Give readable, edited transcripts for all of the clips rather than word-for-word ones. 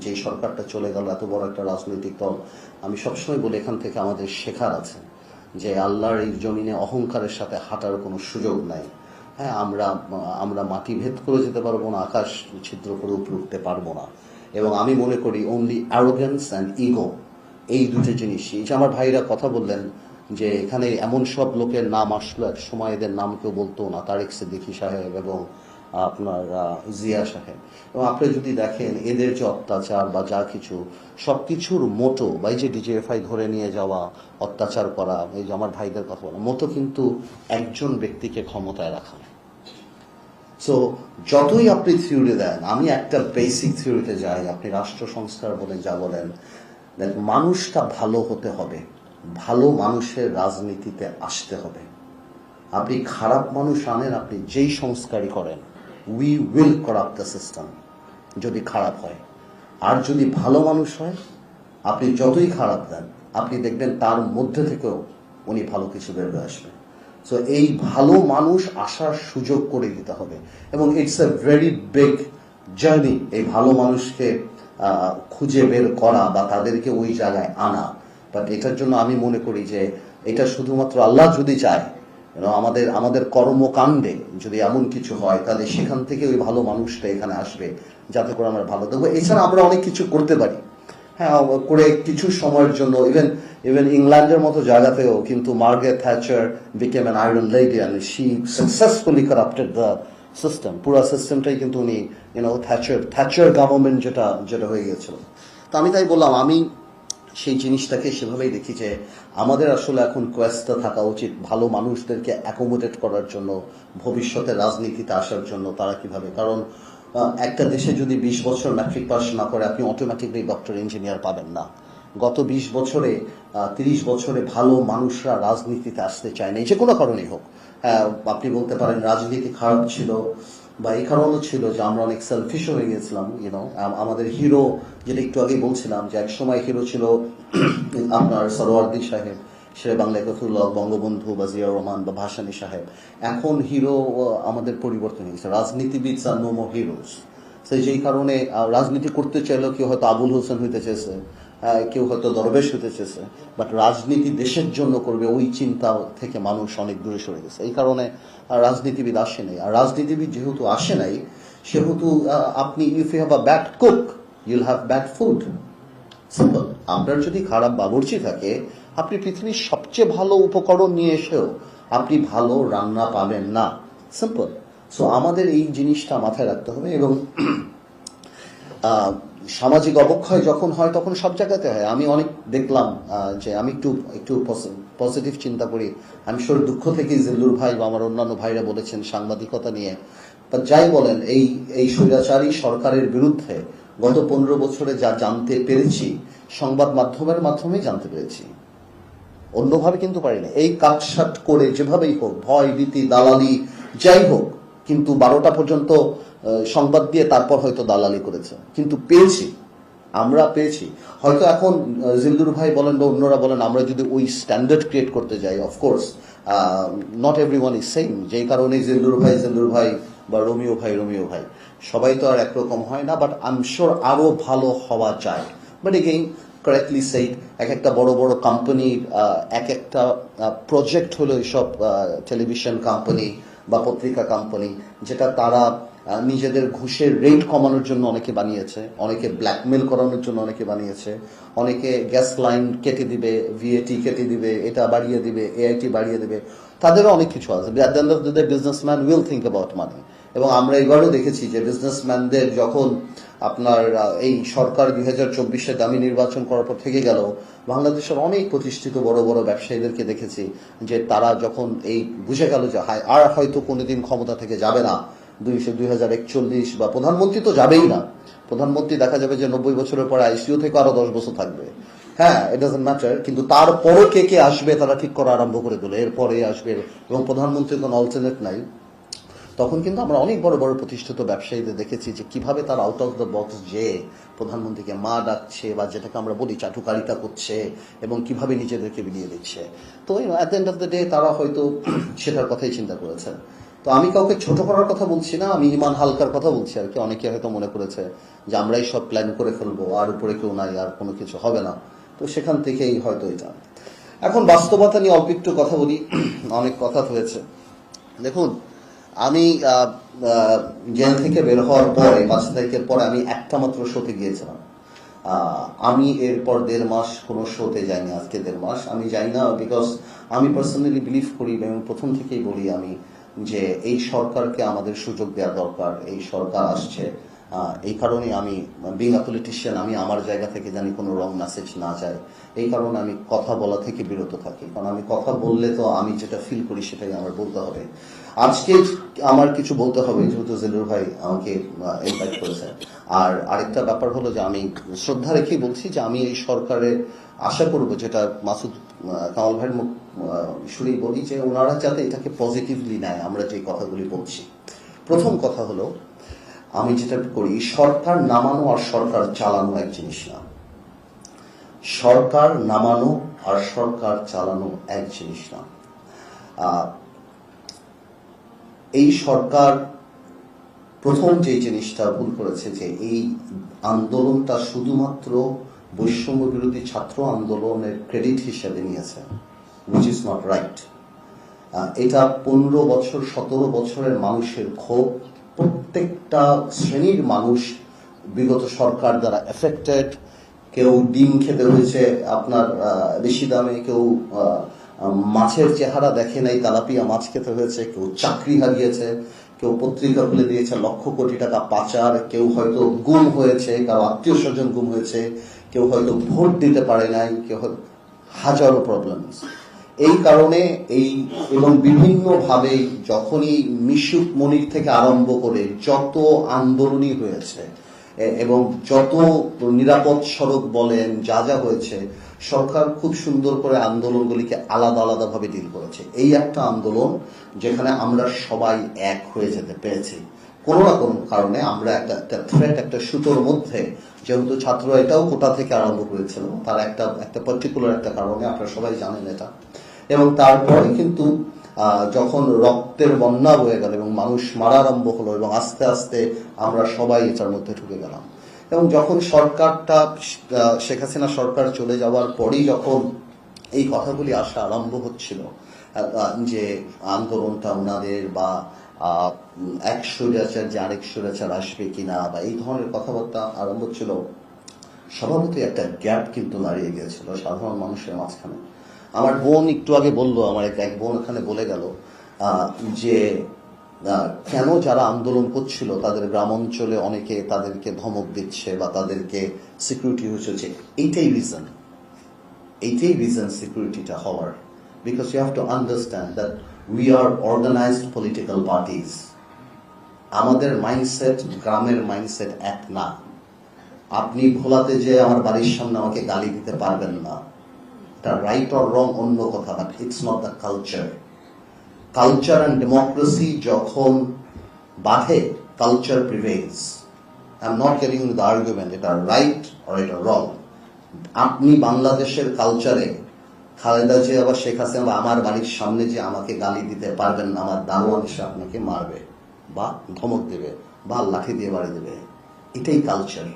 যে সরকারটা চলে গেল, এত বড় একটা রাজনৈতিক দল, আমি সবসময় বলি এখান থেকে আমাদের শেখার আছে যে আল্লাহর এই জমিনে অহংকারের সাথে হাঁটার কোনো সুযোগ নাই। হ্যাঁ, আমরা মাটি ভেদ করে যেতে পারবো না, আকাশ ছিদ্র করে উপরে উঠতে পারবো না। এবং আমি মনে করি অনলি অ্যারোগেন্স অ্যান্ড ইগো, এই দুটো জিনিসই। এই যে আমার ভাইরা কথা বললেন যে এখানে এমন সব লোকের নাম আসলো, এক সময় এদের নাম কেউ বলতো না, তারেক সিদ্দিকী সাহেব এবং আপনার জিয়া সাহেব। এবং আপনি যদি দেখেন এদের যে অত্যাচার বা যা কিছু, সব কিছুর মোটো বা এই যে ডিজিএফআই ধরে নিয়ে যাওয়া, অত্যাচার করা, এই যে আমার ভাইদের কথা বলা, মোটো কিন্তু একজন ব্যক্তিকে ক্ষমতায় রাখা। সো যতই আপনি থিওরি দেন, আমি একটা বেসিক থিওরিতে যাই, আপনি রাষ্ট্র সংস্কার বলেন যা বলেন, মানুষটা ভালো হতে হবে, ভালো মানুষের রাজনীতিতে আসতে হবে। আপনি খারাপ মানুষ আনেন, আপনি যেই সংস্কারই করেন, we will corrupt the system যদি খারাপ হয়। আর যদি ভালো মানুষ হয়, আপনি যতই খারাপ দেন, আপনি দেখবেন তার মধ্যে থেকেও উনি ভালো কিছু বের হয়ে আসবে। সো এই ভালো মানুষ আসার সুযোগ করে দিতে হবে, এবং it's a very big journey এই ভালো মানুষকে খুঁজে বের করা বা তাদেরকে ওই জায়গায় আনা। বাট এটার জন্য আমি মনে করি যে এটা শুধুমাত্র আল্লাহ যদি চায়, আমাদের কর্মকাণ্ডে যদি এমন কিছু হয়, তাহলে সেখান থেকে ওই ভালো মানুষটা এখানে আসবে, যাতে করে আমরা ভালো দেখবো। এছাড়া আমরা অনেক কিছু করতে পারি, হ্যাঁ, করে কিছু সময়ের জন্য। ইভেন ইংল্যান্ডের মতো জায়গাতেও কিন্তু Margaret Thatcher became an iron lady and she successfully corrupted the system. পুরো সিস্টেমটাই কিন্তু উনি থ্যাচার গভর্নমেন্ট যেটা হয়ে গেছিল। তো আমি তাই বললাম, আমি সেই জিনিসটাকে সেভাবেই দেখি যে আমাদের আসলে এখন কোয়েস্টটা থাকা উচিত ভালো মানুষদেরকে অ্যাকোমোডেট করার জন্য, ভবিষ্যতে রাজনীতিতে আসার জন্য তারা কিভাবে। কারণ একটা দেশে যদি 20 বছর ম্যাট্রিক পাস না করে, আপনি অটোমেটিকলি ডক্টর ইঞ্জিনিয়ার পাবেন না। গত 20 বছরে 30 বছরে ভালো মানুষরা রাজনীতিতে আসতে চায় না, যে কোনো কারণেই হোক। আপনি বলতে পারেন রাজনীতি খারাপ ছিল, বা এই কারণও ছিল যে আমরা অনেক সেলফিশ হয়ে গেছিলাম। আমাদের হিরো, যেটা একটু আগে বলছিলাম, যে এক সময় হিরো ছিল আপনার সরওয়ার্দী সাহেব, শেরে বাংলা কতুল্লাহ, বঙ্গবন্ধু বা জিয়া রহমান বা ভাসানী সাহেব। এখন হিরো আমাদের পরিবর্তন হয়ে গেছে, রাজনীতিবিদ আর নো মোর হিরোজ। যেই কারণে রাজনীতি করতে চাইলেও কেউ হয়তো আবুল হোসেন হইতে চেয়েছে, কেউ হয়তো দরবেশ হতে চেয়েছে, বাট রাজনীতি দেশের জন্য করবে ওই চিন্তা থেকে মানুষ অনেক দূরে সরে গেছে। এই কারণে রাজনীতিবিদ আসে নাই। আর রাজনীতিবিদ যেহেতু আসে নাই, সেহেতু আপনি if you have a bad cook, you'll have bad food. Simple. আপনার যদি খারাপ বাবুর্চি থাকে, আপনি পৃথিবীর সবচেয়ে ভালো উপকরণ নিয়ে এসেও আপনি ভালো রান্না পাবেন না। সিম্পল। সো আমাদের এই জিনিসটা মাথায় রাখতে হবে। এবং সামাজিক অবক্ষয় যখন হয়, তখন সব জায়গাতে হয়। আমি অনেক দেখলাম যে আমি একটু পজিটিভ চিন্তা করি। আমি শিওর দুঃখ থেকেই জিল্লুর ভাই বা আমার অন্যান্য ভাইরা বলেছেন সাংবাদিকতা নিয়ে, তা যাই বলেন, এই স্বৈরাচারী সরকারের বিরুদ্ধে গত 15 বছরে যা জানতে পেরেছি, সংবাদ মাধ্যমের মাধ্যমেই জানতে পেরেছি, অন্যভাবে কিন্তু পারিনি। এই কাটসাট করে যেভাবেই হোক, ভয় ভীতি দালালি যাই হোক, কিন্তু 12টা পর্যন্ত সংবাদ দিয়ে তারপর হয়তো দালালি করেছে, কিন্তু পেয়েছি, আমরা পেয়েছি। হয়তো এখন জিল্লুর ভাই বলেন বা অন্যরা বলেন, আমরা যদি ওই স্ট্যান্ডার্ড ক্রিয়েট করতে যাই, of course not everyone is same. যেই কারণে জিল্লুর ভাই বা রোমিও ভাই সবাই তো আর একরকম হয় না, বাট আই এম শিওর আরো ভালো হওয়া যায়। বাট এগেইন কারেক্টলি সেইড, এক একটা বড় বড় কোম্পানির এক একটা প্রজেক্ট হলো এইসব টেলিভিশন কোম্পানি বা পত্রিকা কোম্পানি, যেটা তারা নিজেদের ঘুষের রেট কমানোর জন্য অনেকে বানিয়েছে, অনেকে ব্ল্যাকমেল করানোর জন্য অনেকে বানিয়েছে, অনেকে গ্যাস লাইন কেটে দিবে, ভিএটি কেটে দিবে, এটা বাড়িয়ে দিবে, এআইটি বাড়িয়ে দিবে, তাদেরও অনেক কিছু আছে। At the end of the day businessman will think about মানি। এবং আমরা এবারও দেখেছি যে বিজনেসম্যানদের যখন আপনার এই সরকার 2024-এ দামি নির্বাচন করার পর থেকে গেল, বাংলাদেশের অনেক প্রতিষ্ঠিত বড় বড় ব্যবসায়ীদেরকে দেখেছি যে তারা যখন এই বুঝে গেল যে আর হয়তো কোনোদিন ক্ষমতা থেকে যাবে না, 2041 বা প্রধানমন্ত্রী তো যাবেই না, প্রধানমন্ত্রী দেখা যাবে যে 90 বছরের পরে আইসিইউ থেকে আরো 10 বছর থাকবে, হ্যাঁ, ইট ডাজন্ট ম্যাটার, কিন্তু তারপরও কে আসবে তারা ঠিক করা আরম্ভ করে দিল, এরপরে আসবে, এবং প্রধানমন্ত্রীর কোনো অল্টারনেট নাই। তখন কিন্তু আমরা অনেক বড় বড় প্রতিষ্ঠিত ব্যবসায়ীদের দেখেছি যে কিভাবে তার আউট অফ দ্য বক্স যে প্রধানমন্ত্রীকে মা ডাকছে, বা যেটাকে আমরা বলি চাটুকারিতা করছে, এবং কিভাবে নিজেদেরকে বিলিয়ে দিচ্ছে। তো at the end of the day তারা হয়তো সেটার কথাই চিন্তা করেছেন। তো আমি কাউকে ছোট করার কথা বলছি না, আমি ইমান হালকার কথা বলছি আর কি। অনেকে হয়তো মনে করেছে যে আমরাই সব প্ল্যান করে ফেলবো, আর উপরে কেউ নাই, আর কোনো কিছু হবে না। তো সেখান থেকেই হয়তো এটা। এখন বাস্তবতা নিয়ে অল্প একটু কথা বলি। অনেক কথা হয়েছে। দেখুন, আমি জেল থেকে বের হওয়ার পরে 5 তারিখের পরে আমি একটা মাত্র শোতে গিয়েছিলাম। আমি এরপর 1.5 মাস কোনো শোতে যাইনি। আজকে 1.5 মাস আমি যাই না, বিকজ আমি পার্সোনালি বিলিভ করি এবং প্রথম থেকেই বলি আমি যে এই সরকারকে আমাদের সুযোগ দেওয়া দরকার। এই সরকার আসছে, এই কারণে আমি বিং আ পলিটিশিয়ান, আমি আমার জায়গা থেকে জানি কোনো রং মেসেজ না যায়, এই কারণে আমি কথা বলা থেকে বিরত থাকি। কারণ আমি কথা বললে তো আমি যেটা ফিল করি সেটাই আমার বলতে হবে। আজকে আমার কিছু বলতে হবে, যেহেতু জেলুর ভাই আমাকে ইনভাইট করেছে। আর আরেকটা ব্যাপার হলো যে আমি শ্রদ্ধা রেখেই বলছি যে আমি এই সরকারে আশা করব, যেটা মাসুদ কামাল ভাইয়ের মুখ শুনেই বলি, যে ওনারা যাতে এটাকে পজিটিভলি নেয় আমরা যে কথাগুলি বলছি। প্রথম কথা হলো, আমি যেটা করি, সরকার নামানো আর সরকার চালানো এক জিনিস না। সরকার নামানো আর সরকার চালানো এক জিনিস না। এই সরকার প্রথম যে জিনিসটা ভুল করেছে, যে এই আন্দোলনটা শুধুমাত্র বৈষম্য বিরোধী ছাত্র আন্দোলনের ক্রেডিট হিসেবে নিয়েছে, উইচ ইজ নট রাইট। এটা 15 বছর 17 বছরের মানুষের ক্ষোভ। প্রত্যেকটা শ্রেণীর মানুষ বিগত সরকার দ্বারা এফেক্টেড। কেউ ডিম খেতে হয়েছে আপনার বেশি দামে, কেউ মাছের চেহারা দেখে নাই, তেলাপিয়া মাছ খেতে হয়েছে, কেউ চাকরি হারিয়েছে, কেউ পত্রিকা খুলে দিয়েছে লক্ষ কোটি টাকা পাচার, কেউ হয়তো গুম হয়েছে, কারো আত্মীয় স্বজন গুম হয়েছে, কেউ হয়তো ভোট দিতে পারে নাই, কেউ হাজারো প্রবলেমস। এই কারণে এবং বিভিন্নভাবে যখনই মিশুক মনির থেকে আরম্ভ করে যত আন্দোলনই হয়েছে এবং যত নিরাপদ সড়ক বলেন যা যা হয়েছে, সরকার খুব সুন্দর করে আন্দোলনগুলিকে আলাদা আলাদা ভাবে ডিল করেছে। এই একটা আন্দোলন যেখানে আমরা সবাই এক হয়ে যেতে পেরেছি। কোনো না কোনো কারণে আমরা একটা থ্রেট, একটা সুতোর মধ্যে, যেহেতু ছাত্র এটাও কোটা থেকে আরম্ভ করেছিল, তার একটা পার্টিকুলার একটা কারণে, আপনারা সবাই জানেন এটা। এবং তারপরে কিন্তু যখন রক্তের বন্যা বয়ে গেল এবং মানুষ মারা আরম্ভ হলো, এবং আস্তে আস্তে আমরা সবাই এটার মধ্যে ঢুকে গেলাম। এবং যখন সরকারটা শেখ হাসিনা সরকার চলে যাওয়ার পরেই যখন এই কথাগুলি আসা আরম্ভ হচ্ছিল, যে আন্দোলনটা ওনাদের বা এক স্বৈরাচার যে আরেক স্বৈরাচার আসবে কিনা, বা এই ধরনের কথাবার্তা আরম্ভ ছিল, স্বভাবতই একটা গ্যাপ কিন্তু দাঁড়িয়ে গিয়েছিল সাধারণ মানুষের মাঝখানে। আমার বোন একটু আগে বললো, আমার এক বোন ওখানে বলে গেল যে কেন যারা আন্দোলন করছিল তাদের গ্রাম অঞ্চলে অনেকে তাদেরকে ধমক দিচ্ছে বা তাদেরকে সিকিউরিটি হচ্ছে। এইটাই রিজন সিকিউরিটিটা হওয়ার। Because you have to understand that we are organized political parties. আমাদের মাইন্ডসেট গ্রামের মাইন্ডসেট এক না। আপনি ভোলাতে যে আমার বাড়ির সামনে আমাকে গালি দিতে পারবেন না, এটা রাইট অর রং অন্য কথা, but it's not the culture. Culture and democracy যখন বাধে, culture prevails. I am not getting into the argument এটা রাইট অর এটা রং। আপনি বাংলাদেশের কালচারে খালেদা জিয়া বা শেখ হাসিনা আমার বাড়ির সামনে যে আমাকে গালি দিতে পারবেন না, আমার দারোয়ান এসে আপনাকে মারবে বা ধমক দেবে বা লাঠি দিয়ে বাড়ি দেবে, এটাই কালচার।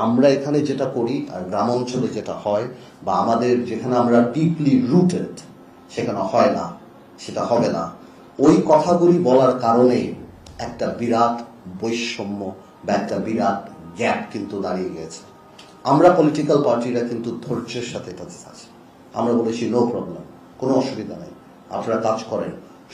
আমরা এখানে যেটা করি আর গ্রাম অঞ্চলে যেটা হয়, বা আমাদের যেখানে আমরা ডিপলি রুটেড, সেখানে হয় না, সেটা হবে না। ওই কথাগুলি বলার কারণে একটা বিরাট বৈষম্য বা একটা বিরাট গ্যাপ কিন্তু দাঁড়িয়ে গেছে। আমরা পলিটিক্যাল পার্টিরা কিন্তু ধৈর্যের সাথে কাছে আছি। আমরা বলেছি নো প্রবলেম, কোনো অসুবিধা নেই, আপনারা কাজ করেন,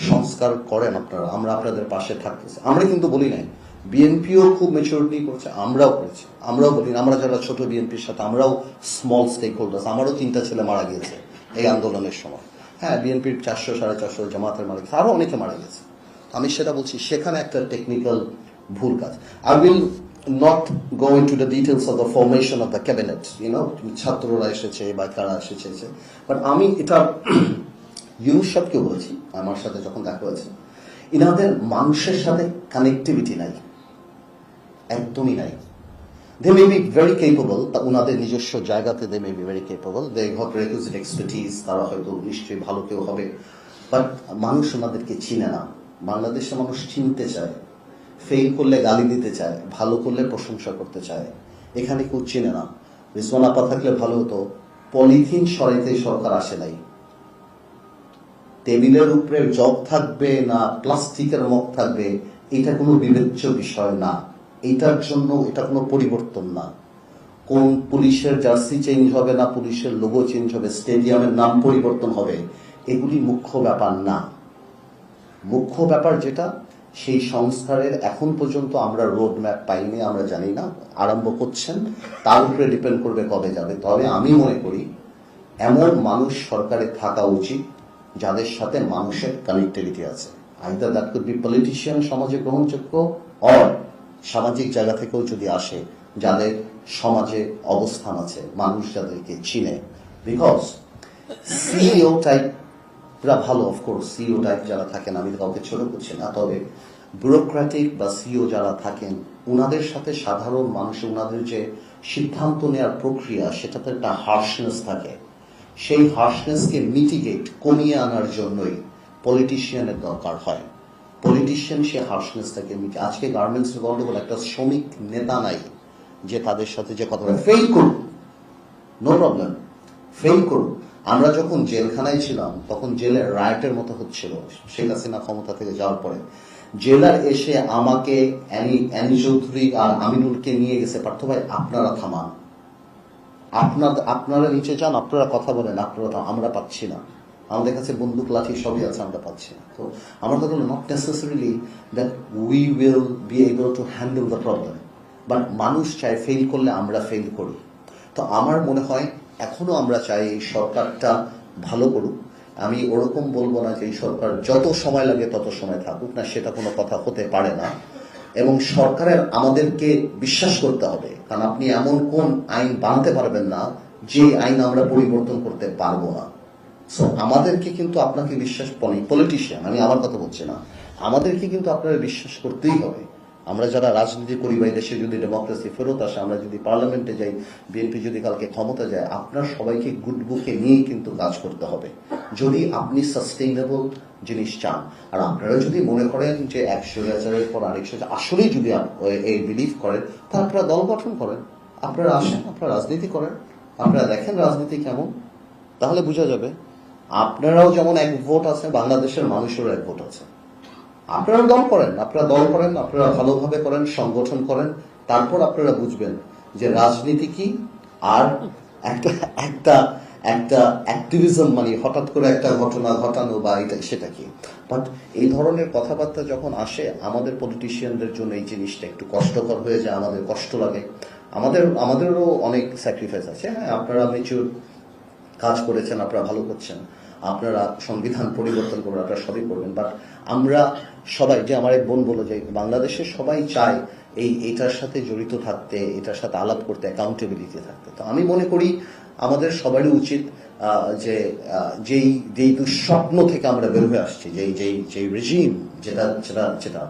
সংস্কার করেন আপনারা, আমরা আপনাদের পাশে থাকতেছি। আমরা কিন্তু বলি নাই, বিএনপিও খুব ম্যাচুরিটি করছে, আমরাও করেছি। আমরাও বলি, আমরা যারা ছোট বিএনপির সাথে, আমরাও স্মল স্টেক হোল্ডার্স। আমারও 3টা ছেলে মারা গিয়েছে এই আন্দোলনের সময়। হ্যাঁ, বিএনপির 400 450 জামাতের মারা গেছে, আরো অনেকে মারা গেছে। আমি সেটা বলছি, সেখানে একটা টেকনিক্যাল ভুল কাজ। I will not go into the details of the formation of the cabinet, ছাত্ররা এসেছে বা কারা এসেছে, বাট আমি এটা ইউনুস সাহেবকে বলেছি আমার সাথে যখন দেখা হয়েছে, ইনাদের মানুষের সাথে কানেক্টিভিটি নাই, একদমই নাই। They may be very capable, ওনাদের নিজস্ব জায়গাতে they may be very capable, they have requisite expertise, তারা হয়তো নিশ্চয়ই ভালো কেউ হবে, বাট মানুষ ওনাদেরকে চিনে না। বাংলাদেশের মানুষ চিনতে চায়, ফেল করলে গালি দিতে চায়, ভালো করলে প্রশংসা করতে চায়। এখানে কেউ চিনে না। রিজওয়ান আপা থাকলে ভালো হতো, পলিথিন সরাইতে সরকার আসে নাই। টেবিলের উপরে জগ থাকবে না প্লাস্টিকের মগ থাকবে, এটা কোনো বিবেচ্য বিষয় না। এটার জন্য এটা কোনো পরিবর্তন না। কোন পুলিশের জার্সি চেঞ্জ হবে না, পুলিশের লোগো চেঞ্জ হবে, স্টেডিয়ামের নাম পরিবর্তন হবে, এগুলি মুখ্য ব্যাপার না। মুখ্য ব্যাপার যেটা, সেই সংস্কারের এখন পর্যন্ত আমরা রোড ম্যাপ পাইনি, আমরা জানি না, আরম্ভ করছেন, তার উপরে ডিপেন্ড করবে কবে যাবে। তবে আমি মনে করি এমন মানুষ সরকারে থাকা উচিত যাদের সাথে মানুষের কানেক্টিভিটি আছে। Either that could be politician, সমাজে গ্রহণযোগ্য, অর সামাজিক জায়গা থেকেও যদি আসে, যাদের সমাজে অবস্থান আছে, মানুষ যাদেরকে চিনে। বিকজ সিইও টাইপ ভালো, অফকোর্স সিইও টাইপ যারা থাকেন, আমি কাউকে ছোট করছি না, তবে ব্যুরোক্রেটিক বা সিইও যারা থাকেন, ওনাদের সাথে সাধারণ মানুষের ওনাদের যে সিদ্ধান্ত নেওয়ার প্রক্রিয়া, সেটাতে একটা হার্শনেস থাকে। সেই হার্শনেসকে মিটিগেট, কমিয়ে আনার জন্যই পলিটিশিয়ানের দরকার হয়। পলিটিশিয়ান সে হার্শনেসটাকে আজকে গার্মেন্টস গন্ডগোল, একটা শ্রমিক নেতা নাই যে তাদের সাথে যে কথা ফেল করুক, নো প্রবলেম, ফেল করুক। আমরা যখন জেলখানায় ছিলাম তখন জেলের রায়টের মতো হচ্ছিল। শেখ হাসিনা ক্ষমতা থেকে যাওয়ার পরে জেলার এসে আমাকে অ্যানি চৌধুরী আর আমিনুলকে নিয়ে গেছে, পার্থ ভাই আপনারা থামান, আপনারা নিচে যান, আপনারা কথা বলেন, আপনারা আমরা পাচ্ছি না, আমাদের কাছে বন্দুক লাঠি সবই আছে, আমরা পাচ্ছি না। তো আমরা তো not necessarily that we will be able to handle the problem, but মানুষ চায় ফেল করলে আমরা ফেল করি। তো আমার মনে হয় এখনো আমরা চাই এই সরকারটা ভালো করুক। আমি ওরকম বলবো না যে এই সরকার যত সময় লাগে তত সময় থাকুক না, সেটা কোনো কথা হতে পারে না। এবং সরকারের আমাদেরকে বিশ্বাস করতে হবে, কারণ আপনি এমন কোন আইন বানাতে পারবেন না যে আইন আমরা পরিবর্তন করতে পারবো না। সো আমাদেরকে কিন্তু আপনাকে বিশ্বাস, পলিটিশিয়ান, আমি আমার কথা বলছি না, আমাদেরকে কিন্তু আপনারা বিশ্বাস করতেই হবে। আমরা যারা রাজনীতি করি বা দেশে যদি ডেমোক্রেসি ফেরত আসে, আমরা যদি পার্লামেন্টে যাই, বিএনপি যদি কালকে ক্ষমতা যায়, আপনার সবাইকে গুড বুকে নিয়েই কিন্তু কাজ করতে হবে যদি আপনি সাস্টেইনেবল জিনিস চান। আর আপনারা যদি মনে করেন যে 100,000-এর পর আরেকশো, আসলেই যদি এই বিলিভ করেন, তা আপনারা দল গঠন করেন, আপনারা আসেন, আপনারা রাজনীতি করেন, আপনারা দেখেন রাজনীতি কেমন, তাহলে বোঝা যাবে। আপনারাও যেমন এক ভোট আছে, বাংলাদেশের মানুষেরও এক ভোট আছে। আপনারা দল করেন, আপনারা ভালোভাবে করেন, সংগঠন করেন, তারপর আপনারা বুঝবেন যে রাজনীতি কি। আর একটা একটা একটা অ্যাক্টিভিজম মানে হঠাৎ করে একটা ঘটনা ঘটানো বা এটা সেটা কি। বাট এই ধরনের কথাবার্তা যখন আসে, আমাদের পলিটিশিয়ানদের জন্য এই জিনিসটা একটু কষ্টকর হয়ে যায়, আমাদের কষ্ট লাগে, আমাদেরও অনেক স্যাক্রিফাইস আছে। হ্যাঁ, আপনারা মেচুর কাজ করেছেন, আপনারা ভালো করছেন, আপনারা সংবিধান পরিবর্তন করবেন, আপনারা সবই করবেন, বাট আমরা সবাই, যে আমার এক বোন বলল যে বাংলাদেশের সবাই চায় এইটার সাথে জড়িত থাকতে, এটার সাথে আলাপ করতে, অ্যাকাউন্টেবিলিটি থাকতে। তো আমি মনে করি আমাদের সবারই উচিত যে যেই দুঃস্বপ্ন থেকে আমরা বের হয়ে আসছি, যেই রেজিম, যেটা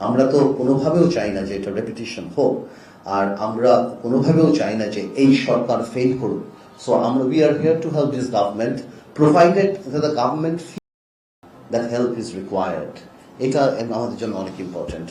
আমরা তো কোনোভাবেও চাই না যে এটা রেপিটিশন হোক, আর আমরা কোনোভাবেও চাই না যে এই সরকার ফেল করুক। So we are here to help this government, provided that the government feels that help is required. এটা আমাদের জন্য অনেক ইম্পর্টেন্ট।